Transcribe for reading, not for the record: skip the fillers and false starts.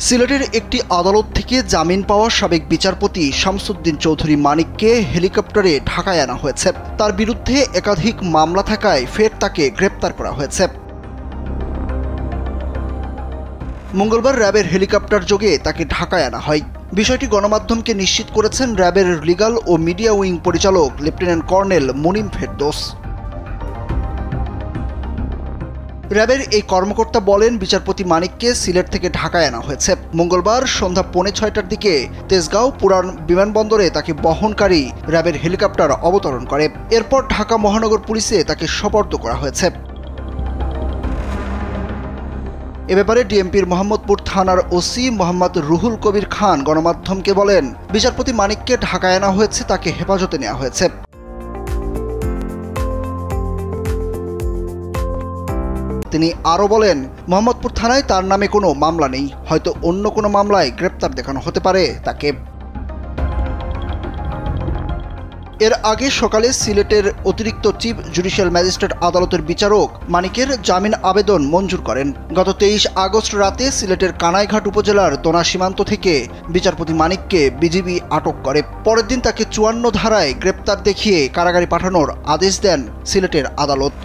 সিলেটের একটি আদালত থেকে জামিন পাওয়া সাবেক বিচারপতি শামসুদ্দিন চৌধুরী মানিককে হেলিকপ্টারে ঢাকায় আনা হয়েছে। তার বিরুদ্ধে একাধিক মামলা থাকায় ফের তাকে গ্রেপ্তার করা হয়েছে। মঙ্গলবার র্যাবের হেলিকপ্টার যোগে তাকে ঢাকায় আনা হয়। বিষয়টি গণমাধ্যমকে নিশ্চিত করেছেন র্যাবের লিগ্যাল ও মিডিয়া উইং পরিচালক লেফটেন্যান্ট কর্নেল মুনিম ফেরদৌস। র্যাবের এই কর্মকর্তা বলেন, বিচারপতি মানিককে সিলেট থেকে ঢাকায় আনা হয়েছে। মঙ্গলবার সন্ধ্যা 6:45টার দিকে তেজগাঁও পুরান বিমানবন্দরে তাকে বহনকারী র্যাবের হেলিকপ্টার অবতরণ করে। এরপর ঢাকা মহানগর পুলিশে তাকে সোপর্দ করা হয়েছে। এ ব্যাপারে ডিএমপির মোহাম্মদপুর থানার ওসি মোহাম্মদ রুহুল কবির খান গণমাধ্যমকে বলেন, বিচারপতি মানিককে ঢাকায় আনা হয়েছে, তাকে হেফাজতে নেওয়া হয়েছে। তিনি আরও বলেন, মোহাম্মদপুর থানায় তার নামে কোনো মামলা নেই, হয়তো অন্য কোনো মামলায় গ্রেপ্তার দেখানো হতে পারে তাকে। এর আগে সকালে সিলেটের অতিরিক্ত চিফ জুডিশিয়াল ম্যাজিস্ট্রেট আদালতের বিচারক মানিকের জামিন আবেদন মঞ্জুর করেন। গত 23 আগস্ট রাতে সিলেটের কানাইঘাট উপজেলার দোনা সীমান্ত থেকে বিচারপতি মানিককে বিজিবি আটক করে। পরের দিন তাকে 54 ধারায় গ্রেপ্তার দেখিয়ে কারাগারে পাঠানোর আদেশ দেন সিলেটের আদালত।